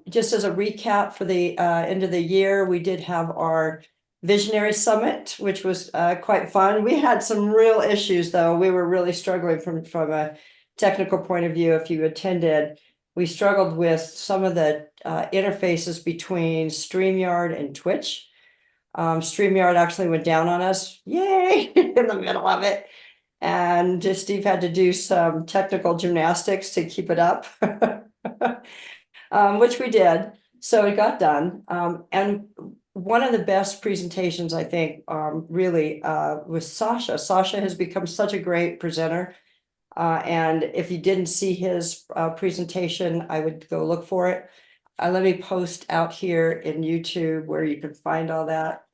Just as a recap for the end of the year, we did have our Visionary Summit, which was quite fun. We had some real issues, though. We were really struggling from a technical point of view. If you attended, we struggled with some of the interfaces between StreamYard and Twitch. StreamYard actually went down on us, yay, in the middle of it. And Steve had to do some technical gymnastics to keep it up, which we did. So it got done. And one of the best presentations, I think, really was Sasha. Sasha has become such a great presenter. And if you didn't see his presentation, I would go look for it. Let me post out here in YouTube where you can find all that.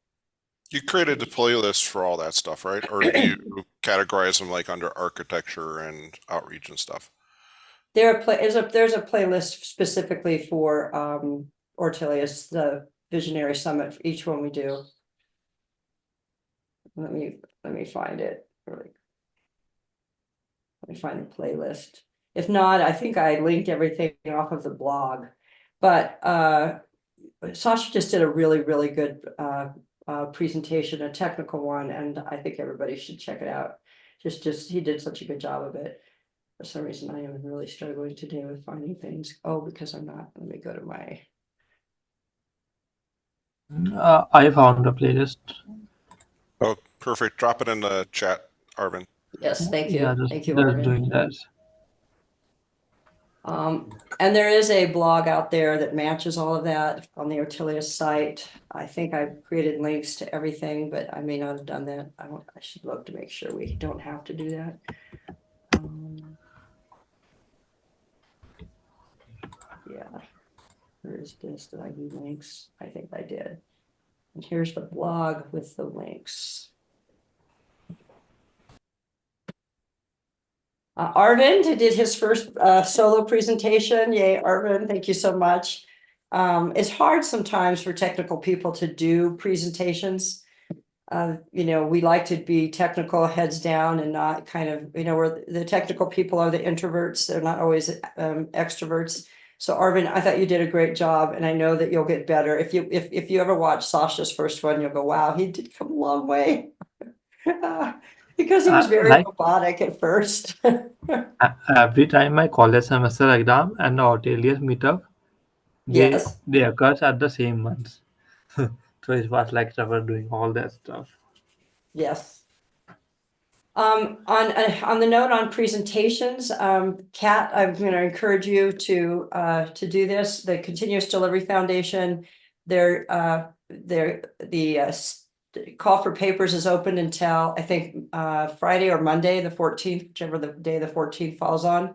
You created the playlist for all that stuff, right? Or do you categorize them like under architecture and outreach and stuff? There's a playlist specifically for Ortelius, the Visionary Summit, for each one we do. Let me find it. Let me find the playlist. If not, I think I linked everything off of the blog. But Sasha just did a really good presentation, a technical one, and I think everybody should check it out. Just he did such a good job of it. For some reason, I am really struggling today with finding things. Oh, because I'm not. Let me go to my. I found a playlist. Oh, perfect. Drop it in the chat, Arvin. Yes, thank you. Yeah, Thank you, just Arvin. doing that. And there is a blog out there that matches all of that on the Ortelius site. I think I've created links to everything, but I may not have done that. I should look to make sure we don't have to do that. Yeah, where's this? Did I do links? I think I did. And here's the blog with the links. Arvind did his first solo presentation. Yay, Arvind, thank you so much. It's hard sometimes for technical people to do presentations. We like to be technical, heads down, and not kind of, where the technical people are the introverts. They're not always extroverts. So Arvind, I thought you did a great job, and I know that you'll get better. If you ever watch Sasha's first one, you'll go, wow, he did come a long way. Because he was very robotic at first. Every time my college semester exam and the Ortelius meetup, they occurs at the same months. So it was like we were doing all that stuff. Yes. On the note on presentations, Kat, I'm going to encourage you to do this. The Continuous Delivery Foundation, the call for papers is open until I think Friday or Monday, the 14th, whichever the day the 14th falls on.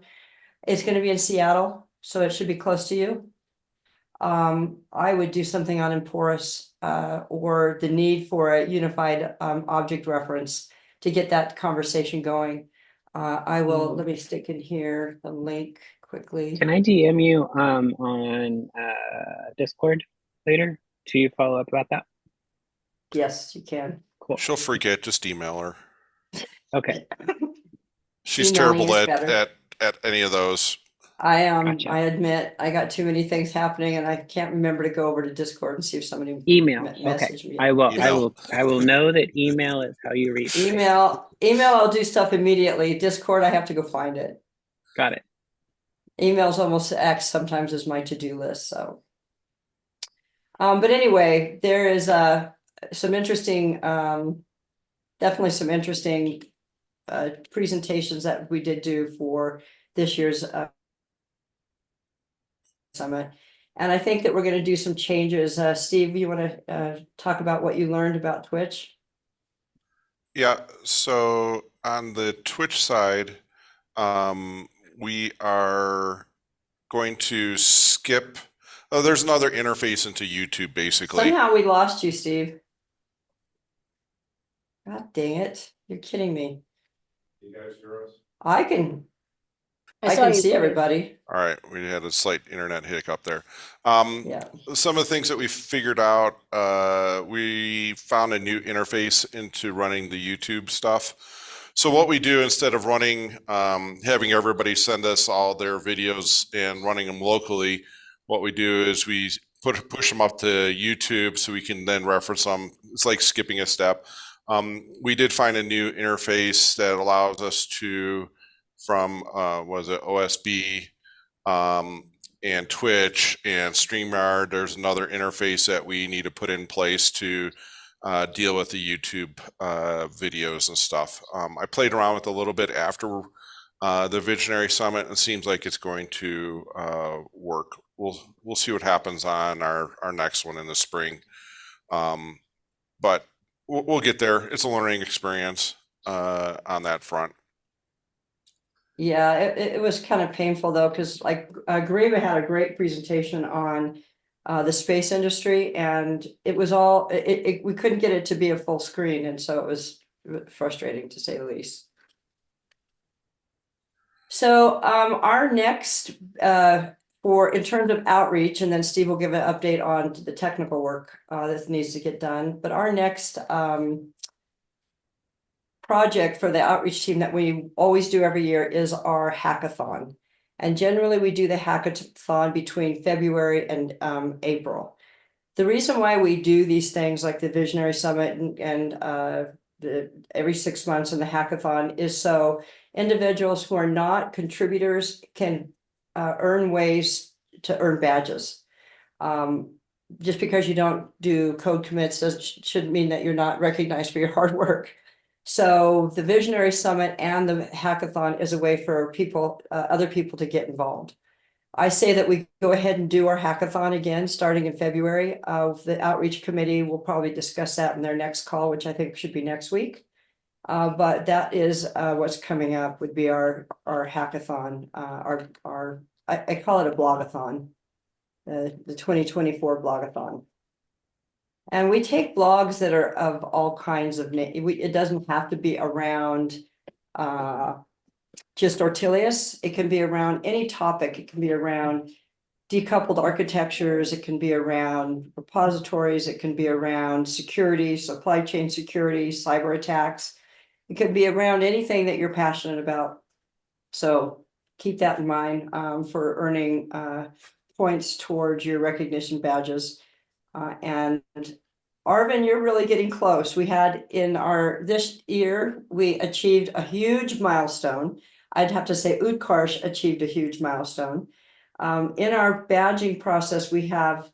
It's going to be in Seattle, so it should be close to you. I would do something on Emporous or the need for a unified object reference to get that conversation going. I will, let me stick in here the link quickly. Can I DM you on Discord later to follow up about that? Yes, you can. Cool. She'll forget, just email her. Okay. She's terrible at any of those. I am. Gotcha. I admit I got too many things happening, and I can't remember to go over to Discord and see if somebody messaged me. I will know that email is how you reach. Email. I'll do stuff immediately. Discord, I have to go find it. Got it. Email's almost X sometimes is my to-do list. So, but anyway, there is some interesting, definitely some interesting presentations that we did do for this year's summit. And I think that we're going to do some changes. Steve, you want to talk about what you learned about Twitch? Yeah, so on the Twitch side, we are going to skip. Oh, there's another interface into YouTube, basically. Somehow we lost you, Steve. God dang it. You're kidding me. You guys hear us? I can see everybody. All right, we had a slight internet hiccup there. Yeah. Some of the things that we figured out, we found a new interface into running the YouTube stuff. So what we do, instead of running, having everybody send us all their videos and running them locally, what we do is we push them up to YouTube so we can then reference them. It's like skipping a step. We did find a new interface that allows us to, from was it OSB and Twitch and StreamYard. There's another interface that we need to put in place to deal with the YouTube videos and stuff. I played around with it a little bit after the Visionary Summit, and it seems like it's going to work. We'll see what happens on our next one in the spring, but we'll get there. It's a learning experience on that front. Yeah, it was kind of painful though, because like Garima had a great presentation on the space industry, and it was all we couldn't get it to be a full screen, and so it was frustrating to say the least. So our next in terms of outreach, and then Steve will give an update on the technical work that needs to get done. But our next project for the outreach team that we always do every year is our hackathon. And generally we do the hackathon between February and April. The reason why we do these things like the Visionary Summit and every 6 months in the hackathon is so individuals who are not contributors can earn ways to earn badges. Just because you don't do code commits shouldn't mean that you're not recognized for your hard work. So the Visionary Summit and the hackathon is a way for people, other people to get involved. I say that we go ahead and do our hackathon again, starting in February. The outreach committee will probably discuss that in their next call, which I think should be next week. But that is what's coming up would be our hackathon, I call it a BlogAthon, the 2024 BlogAthon. And we take blogs that are of all kinds of, it doesn't have to be around just Ortelius. It can be around any topic. It can be around decoupled architectures. It can be around repositories. It can be around security, supply chain security, cyber attacks. It could be around anything that you're passionate about. So keep that in mind for earning points towards your recognition badges. And Arvin, you're really getting close. We had this year, we achieved a huge milestone. I'd have to say Utkarsh achieved a huge milestone. In our badging process, we have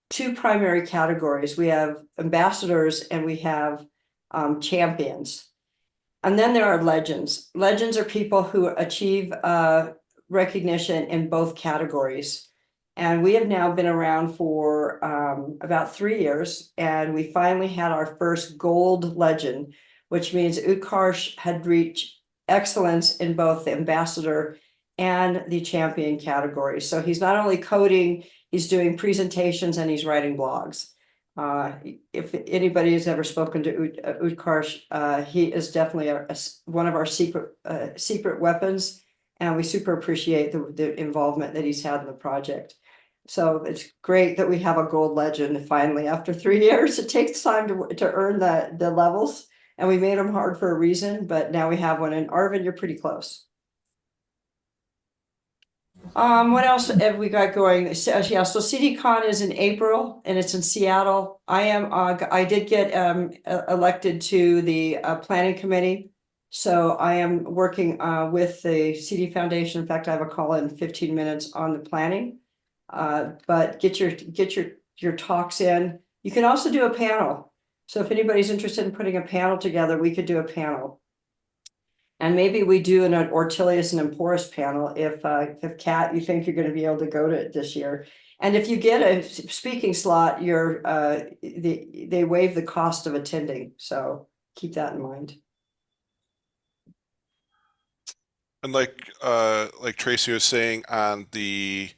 two primary categories. We have ambassadors and we have champions. And then there are legends. Legends are people who achieve recognition in both categories. And we have now been around for about 3 years, and we finally had our first gold legend, which means Utkarsh had reached excellence in both the ambassador and the champion category. So he's not only coding, he's doing presentations and he's writing blogs. If anybody has ever spoken to Utkarsh, he is definitely one of our secret weapons, and we super appreciate the involvement that he's had in the project. So it's great that we have a gold legend finally after 3 years. It takes time to earn the levels, and we made them hard for a reason, but now we have one. And Arvin, you're pretty close. What else have we got going? So, yeah, so CDCon is in April and it's in Seattle. I did get elected to the planning committee. So I am working with the CD Foundation. In fact, I have a call in 15 minutes on the planning. But get your talks in. You can also do a panel. So if anybody's interested in putting a panel together, we could do a panel. And maybe we do an Ortelius and Emporous panel if Kat, you think you're going to be able to go to it this year. And if you get a speaking slot, they waive the cost of attending. So keep that in mind. And like Tracy was saying on the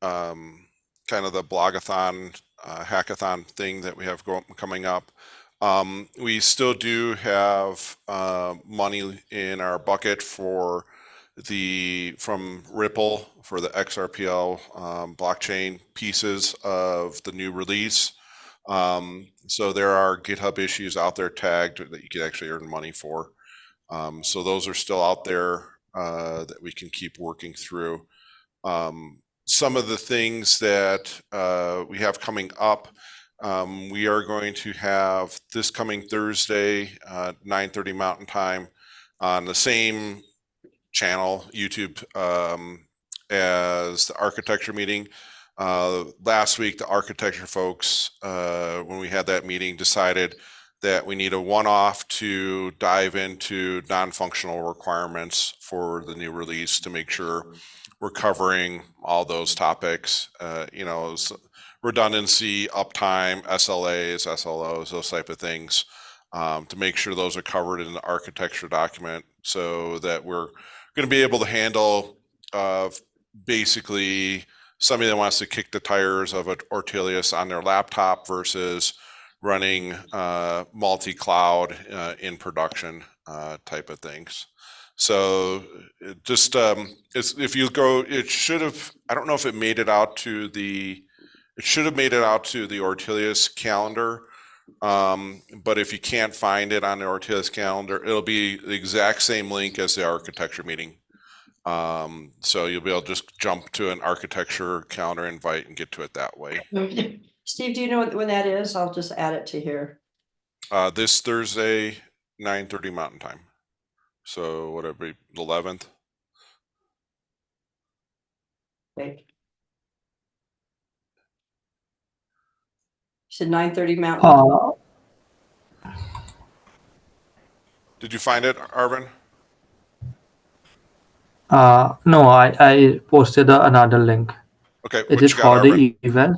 kind of the BlogAthon, hackathon thing that we have coming up, we still do have money in our bucket from Ripple for the XRPL blockchain pieces of the new release. So there are GitHub issues out there tagged that you can actually earn money for. So those are still out there that we can keep working through. some of the things that we have coming up. We are going to have this coming Thursday, 9:30 Mountain Time, on the same channel, YouTube, as the architecture meeting. Last week, the architecture folks, when we had that meeting, decided that we need a one-off to dive into non-functional requirements for the new release to make sure we're covering all those topics, redundancy, uptime, SLAs, SLOs, those type of things, to make sure those are covered in the architecture document so that we're going to be able to handle basically somebody that wants to kick the tires of an Ortelius on their laptop versus running multi-cloud in production type of things. So just if you go, it should have, I don't know if it made it out to the, it should have made it out to the Ortelius calendar. But if you can't find it on the Ortelius calendar, it'll be the exact same link as the architecture meeting. So you'll be able to just jump to an architecture calendar invite and get to it that way. Steve, do you know when that is? I'll just add it to here. This Thursday, 9:30 Mountain Time. So whatever, the 11th. Okay. You said 9:30 Mountain. Did you find it, Arvin? No, I posted another link. Okay, It what is you got, for Arvin? the event.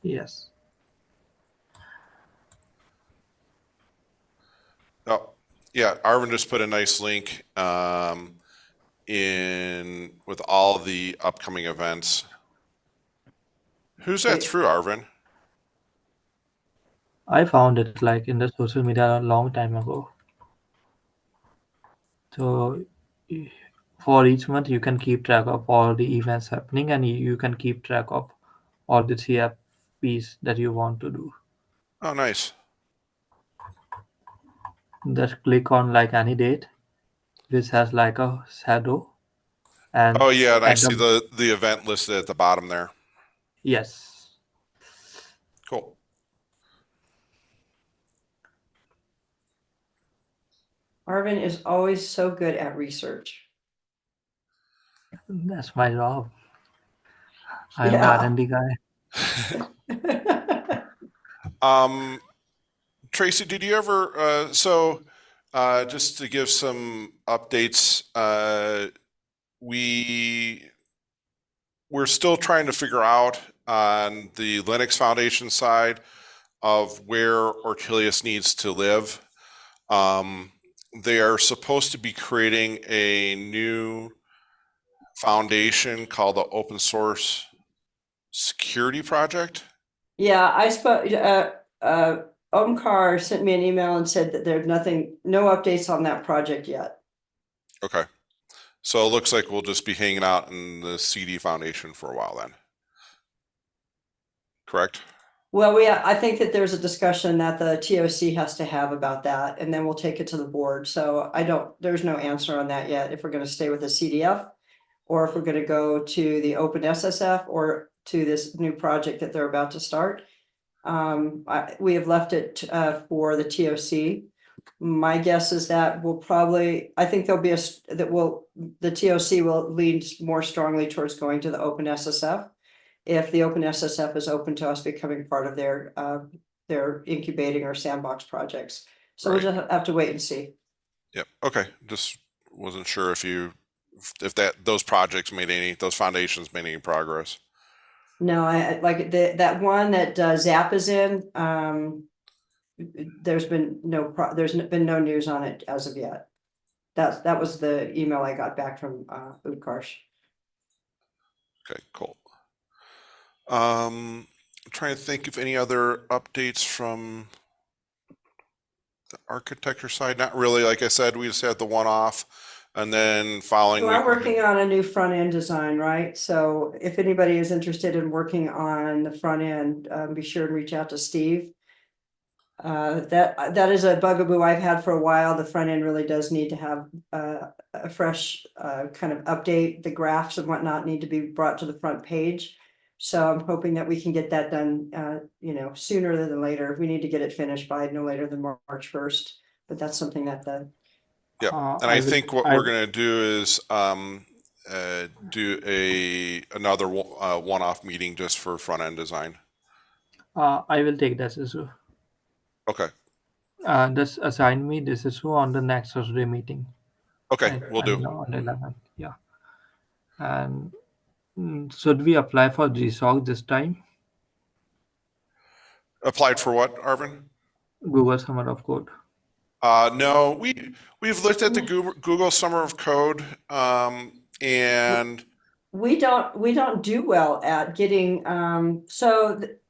Yes. Oh, yeah, Arvin just put a nice link in with all the upcoming events. Who's that Okay. through, Arvin? I found it like in the social media a long time ago. So for each month you can keep track of all the events happening, and you can keep track of all the CFPs that you want to do. Oh, nice. Just click on like any date which has like a shadow, and Oh yeah, and I at see the the event listed at the bottom there. yes, Cool. Arvin is always so good at research. that's my job. I'm Yeah. an R&D guy. Tracy, did you ever just to give some updates, we're still trying to figure out on the Linux Foundation side of where Ortelius needs to live. They are supposed to be creating a new foundation called the Open Source Security Project. Yeah, I spoke, Omkar sent me an email and said that there's no updates on that project yet. Okay. So it looks like we'll just be hanging out in the CD Foundation for a while then. Correct? Well, I think that there's a discussion that the TOC has to have about that, and then we'll take it to the board. So there's no answer on that yet, if we're going to stay with the CDF or if we're going to go to the Open SSF or to this new project that they're about to start. We have left it for the TOC. My guess is that I think there'll be the TOC will lean more strongly towards going to the Open SSF. If the Open SSF is open to us becoming part of their incubating or sandbox projects. So Right. we'll just have to wait and see. Yep. Okay. Just wasn't sure if those foundations made any progress. No, I like that one that Zap is in. There's been no news on it as of yet. That was the email I got back from Utkarsh. Okay, cool. I'm trying to think if any other updates from the architecture side. Not really. Like I said, we just had the one-off, and then following. We're working on a new front end design, right? So if anybody is interested in working on the front end, be sure to reach out to Steve. That is a bugaboo I've had for a while. The front end really does need to have a fresh kind of update. The graphs and whatnot need to be brought to the front page. So I'm hoping that we can get that done, sooner than later. We need to get it finished by no later than March 1st. But that's something that And I think what we're going to do is do another one-off meeting just for front end design. I will take this issue. Okay. Just assign me this issue on the next Thursday meeting. Okay, we'll do. On 11th, yeah. And should we apply for GSOC this time? Applied for what, Arvin? Google Summer of Code. No, we've looked at the Google Summer of Code, and we don't do well at getting.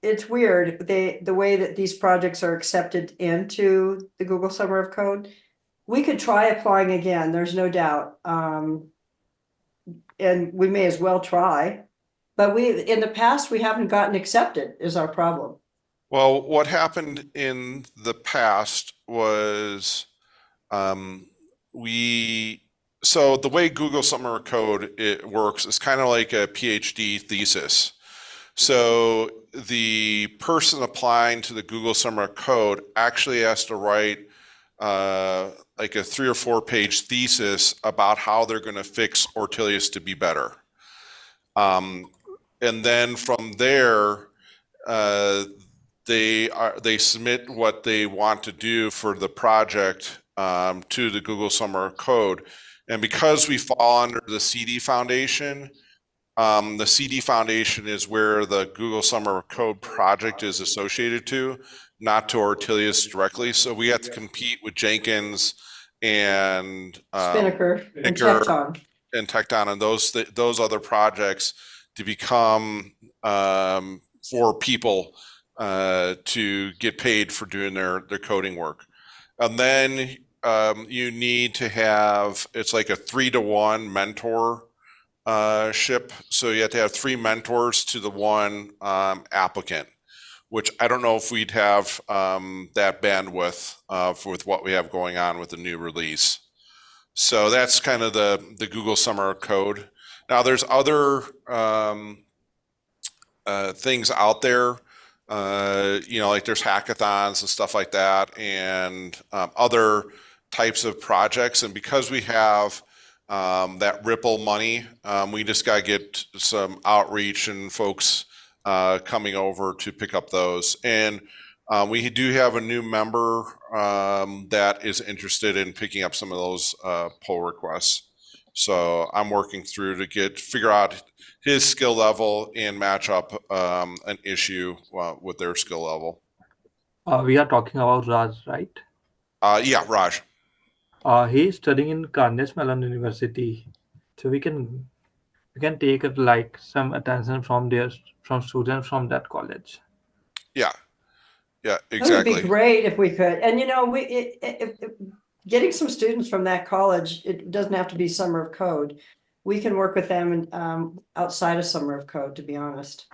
It's weird the way that these projects are accepted into the Google Summer of Code. We could try applying again. There's no doubt, and we may as well try. But in the past we haven't gotten accepted. Is our problem. Well, what happened in the past was so the way Google Summer of Code works is kind of like a PhD thesis. So the person applying to the Google Summer of Code actually has to write like a 3 or 4 page thesis about how they're going to fix Ortelius to be better. And then from there, they submit what they want to do for the project to the Google Summer of Code. And because we fall under the CD Foundation, the CD Foundation is where the Google Summer of Code project is associated to, not to Ortelius directly. So we have to compete with Jenkins and Spinnaker and Tecton and those other projects to become for people to get paid for doing their coding work. And then you need to have, it's like a 3-to-1 mentor ship. So you have to have 3 mentors to the 1 applicant, which I don't know if we'd have that bandwidth with what we have going on with the new release. So that's kind of the Google Summer of Code. Now there's other things out there, like there's hackathons and stuff like that, and other types of projects. And because we have that Ripple money, we just got to get some outreach and folks coming over to pick up those. And we do have a new member that is interested in picking up some of those pull requests. So I'm working through to figure out his skill level and match up an issue with their skill level. We are talking about Raj, right? Yeah, Raj. He's studying in Carnegie Mellon University, so we can take it like some attention from students from that college. Yeah, exactly. It would be great if we could. And getting some students from that college, it doesn't have to be Summer of Code. We can work with them outside of Summer of Code, to be honest.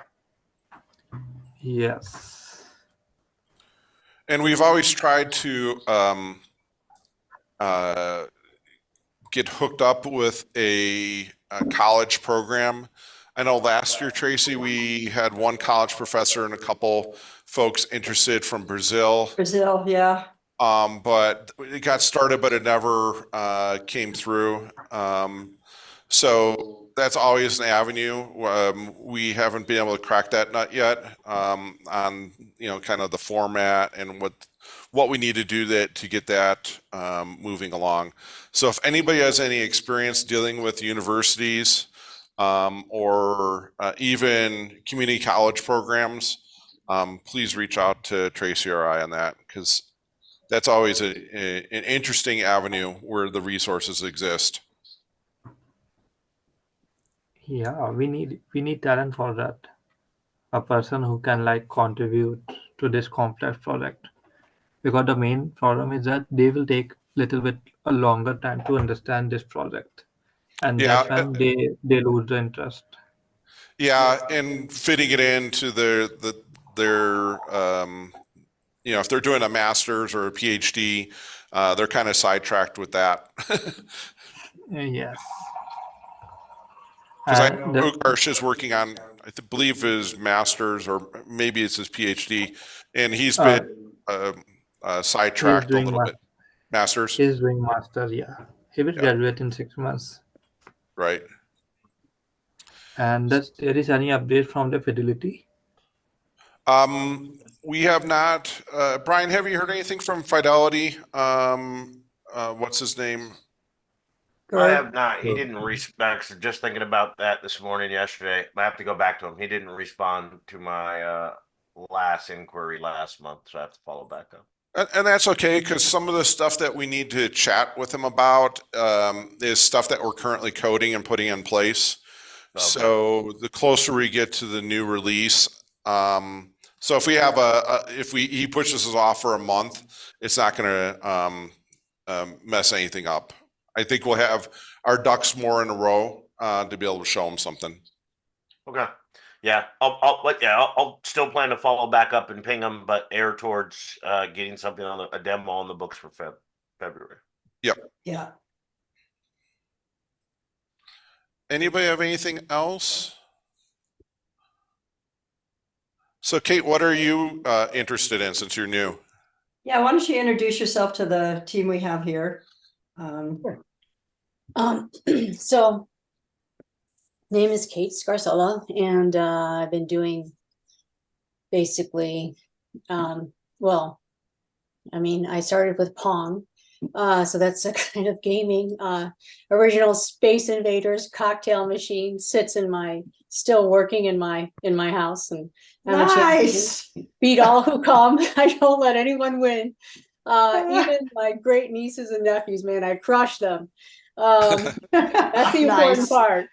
Yes. And we've always tried to get hooked up with a college program. I know last year, Tracy, we had one college professor and a couple folks interested from Brazil. Brazil, yeah. But it got started, but it never came through. So that's always an avenue. We haven't been able to crack that nut yet on kind of the format and what we need to do to get that moving along. So if anybody has any experience dealing with universities or even community college programs, please reach out to Tracy or I on that, because that's always an interesting avenue where the resources exist. Yeah, we need talent for that. A person who can contribute to this complex project. Because the main problem is that they will take little bit a longer time to understand this project. And that's when they lose the interest. Yeah, and fitting it into their if they're doing a master's or a PhD, they're kind of sidetracked with that. Yes. Because I And know Ukarsh is working on, believe his master's or maybe it's his PhD, and he's been sidetracked a little bit. Masters, he's doing master, yeah. He will graduate in 6 months. right? And does there is any update from the Fidelity? We have not. Brian, have you heard anything from Fidelity? What's his name? I have not. He didn't respond. Just thinking about that this morning, yesterday. I have to go back to him. He didn't respond to my last inquiry last month, so I have to follow back up. And that's okay, because some of the stuff that we need to chat with him about is stuff that we're currently coding and putting in place. Okay. So the closer we get to the new release, so if we have he pushes us off for a month, it's not going to mess anything up. I think we'll have our ducks more in a row to be able to show him something. Okay. Yeah, I'll still plan to follow back up and ping him, but air towards getting something on a demo on the books for February. Yep. Yeah. Anybody have anything else? So Kate, what are you interested in since you're new? Yeah, why don't you introduce yourself to the team we have here? So name is Kate Scarsola, and I've been doing basically, well, I mean, I started with Pong, so that's a kind of gaming, original Space Invaders cocktail machine sits still working in my house, and I'm a champion. Nice. Beat all who come. I don't let anyone win. Even my great nieces and nephews, man, I crush them. That's the important part.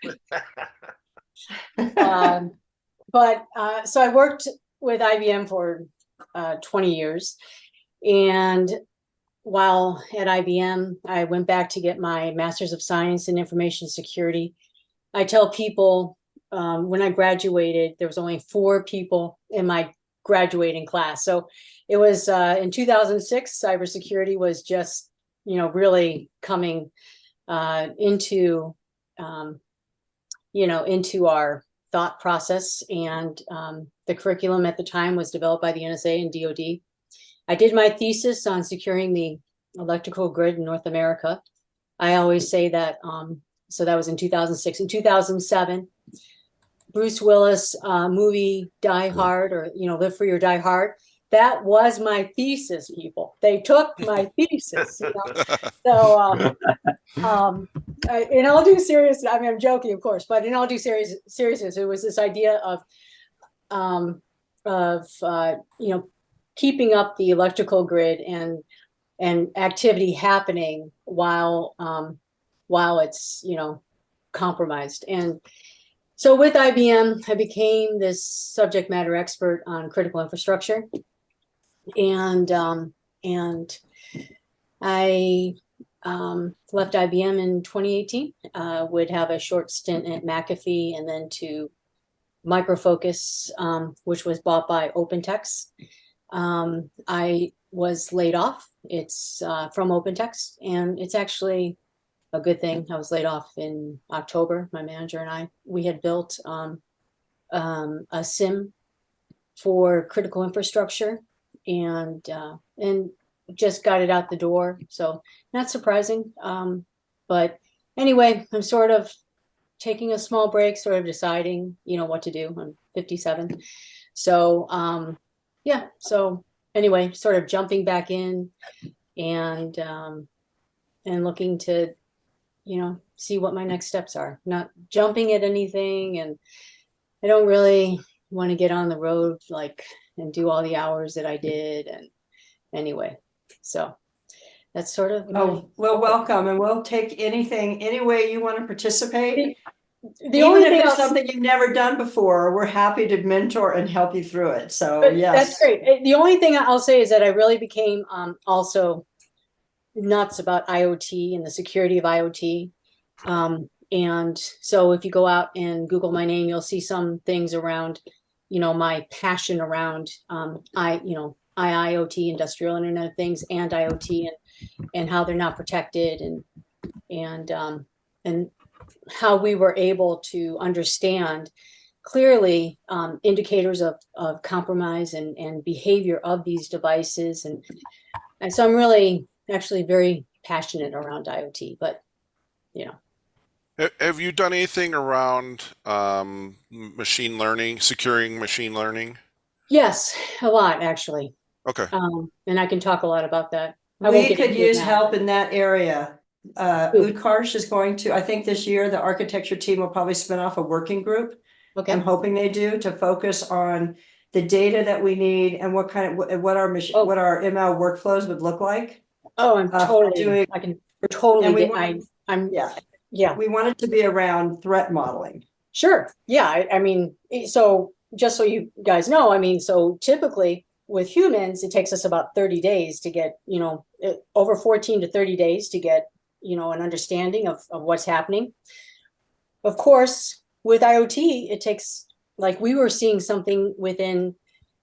But so I worked with IBM for 20 years. And while at IBM, I went back to get my Master's of Science in Information Security. I tell people when I graduated, there was only 4 people in my graduating class. So it was in 2006, cybersecurity was just, really coming into our thought process. And the curriculum at the time was developed by the NSA and DoD. I did my thesis on securing the electrical grid in North America. I always say that, so that was in 2006. In 2007, Bruce Willis movie Die Hard, or Live Free or Die Hard. That was my thesis, people. They took my thesis. So, in all due seriousness, I mean, I'm joking, of course, but in all due seriousness, it was this idea of keeping up the electrical grid and activity happening while it's compromised. And so with IBM, I became this subject matter expert on critical infrastructure, and I left IBM in 2018. Would have a short stint at McAfee, and then to Micro Focus, which was bought by OpenText. I was laid off. It's from OpenText, and it's actually a good thing. I was laid off in October. My manager and we had built a SIM for critical infrastructure, and just got it out the door. So not surprising. But anyway, I'm sort of taking a small break, sort of deciding, what to do. I'm 57. So yeah. So anyway, sort of jumping back in and looking to, see what my next steps are. Not jumping at anything, and I don't really want to get on the road and do all the hours that I did. And anyway, so that's sort of. Oh, well, welcome, and we'll take anything, any way you want to participate. The only Even thing if it's something you've never done before, we're happy to mentor and help you through it. So yes, that's great. The only thing I'll say is that I really became also nuts about IoT and the security of IoT. And so if you go out and Google my name, you'll see some things around, my passion around, IoT, industrial Internet of Things, and IoT, and how they're not protected, and how we were able to understand clearly indicators of compromise and behavior of these devices. And so I'm really actually very passionate around IoT, but you know. Have you done anything around machine learning, securing machine learning? Yes, a lot actually. Okay. And I can talk a lot about that. I won't We get could into it use now. help in that area. Utkarsh is going to, I think this year, the architecture team will probably spin off a working group. Okay. I'm hoping they do, to focus on the data that we need and what kind of, what our machine, Oh. what our ML workflows would look like. Oh, I'm totally, doing- I can totally and we get, want- I'm, Yeah, yeah, we want it to be around threat modeling. sure. Yeah. I mean, so just so you guys know, I mean, so typically with humans, it takes us about 30 days to get, over 14 to 30 days to get, an understanding of what's happening. Of course, with IoT, it takes, like, we were seeing something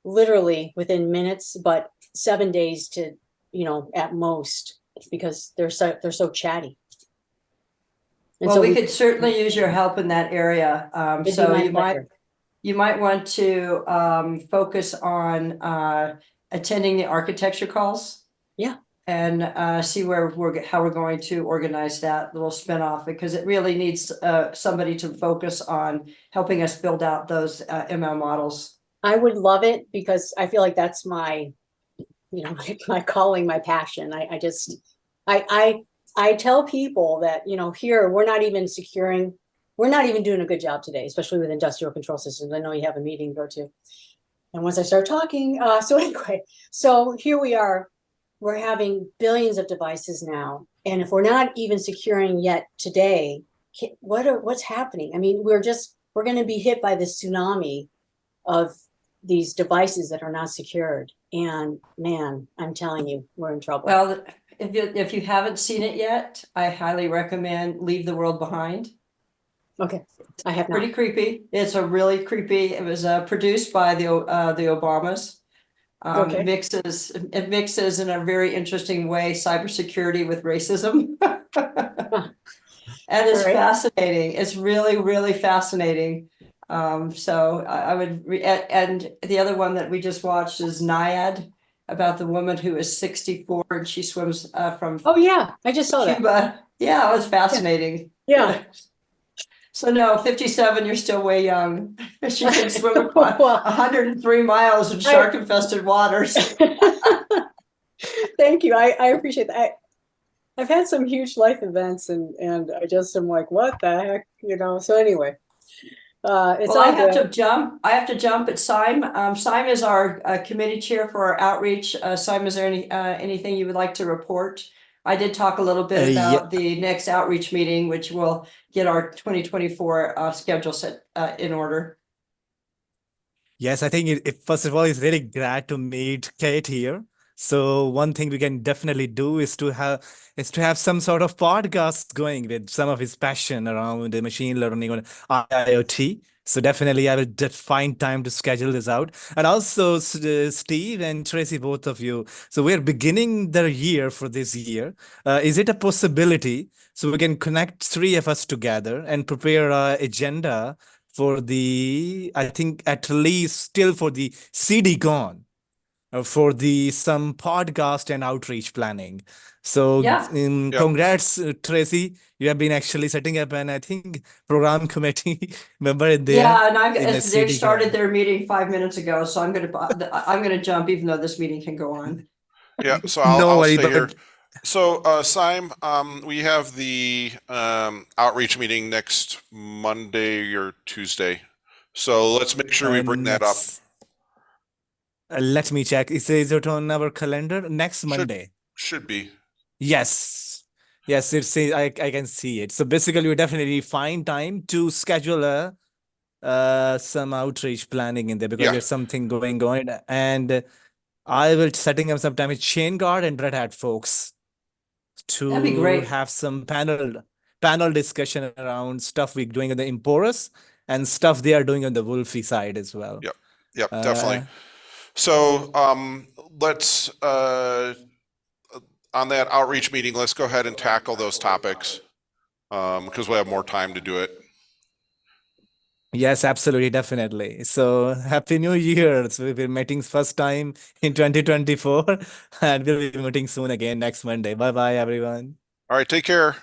literally within minutes, but 7 days to, at most, because they're so chatty. And Well, so we could certainly use your help in that area. it'd be So my you might, pleasure. you might want to focus on attending the architecture calls. Yeah. And see how we're going to organize that little spinoff, because it really needs somebody to focus on helping us build out those ML models. I would love it, because I feel like that's my, my calling, my passion. I tell people that, here, we're not even doing a good job today, especially with industrial control systems. I know you have a meeting to go to. And once I start talking, so anyway, so here we are, we're having billions of devices now. And if we're not even securing yet today, what's happening? I mean, we're going to be hit by this tsunami of these devices that are not secured. And man, I'm telling you, we're in trouble. Well, if you haven't seen it yet, I highly recommend Leave the World Behind. Okay, I have not. Pretty creepy. It's a really creepy. It was produced by the Obamas. Okay. It mixes in a very interesting way cybersecurity with racism. And it's All right. fascinating. It's really, really fascinating. So I would, and the other one that we just watched is Naiad, about the woman who is 64 and she swims from Oh yeah, I just saw that. Cuba. Yeah, it was fascinating. Yeah. So no, 57, you're still way young. She can swim across Well, 103 miles in shark-infested waters. Thank you. I appreciate that. I've had some huge life events, and I just am like, what the heck, So anyway, it's Well, all I have good. to jump. I have to jump at Sime. Sime is our committee chair for our outreach. Sime, is there anything you would like to report? I did talk a little bit about the next outreach meeting, which will get our 2024 schedule set in order. Yes, I think first of all, it's really glad to meet Kate here. So one thing we can definitely do is to have some sort of podcast going with some of his passion around the machine learning or IoT. So definitely I will find time to schedule this out. And also Steve and Tracy, both of you. So we're beginning the year for this year. Is it a possibility so we can connect three of us together and prepare an agenda for I think at least still for the CDCon, for some podcast and outreach planning. So Yeah. Congrats, Tracy. You have been actually setting up I think, program committee member in there. Yeah, and the they started CDCon. their meeting 5 minutes ago, so I'm gonna jump, even though this meeting can go on. Yeah, so No I'll worry, stay here. but So, Sime, we have the outreach meeting next Monday or Tuesday. So let's make sure we bring that up. Let me check. Is it on our calendar next Monday? Should be. Yes. Yes, I can see it. So basically, we definitely find time to schedule some outreach planning in there, because Yeah. there's something going on, and I will setting up some time with Chain Guard and Red Hat folks That'd be to great. have some panel discussion around stuff we're doing on the Emporous and stuff they are doing on the Wolfie side as well. Yep, definitely. So let's on that outreach meeting, let's go ahead and tackle those topics because we'll have more time to do it. Yes, absolutely, definitely. So happy New Year. So we'll be meeting first time in 2024 and we'll be meeting soon again next Monday. Bye bye, everyone. All right, take care.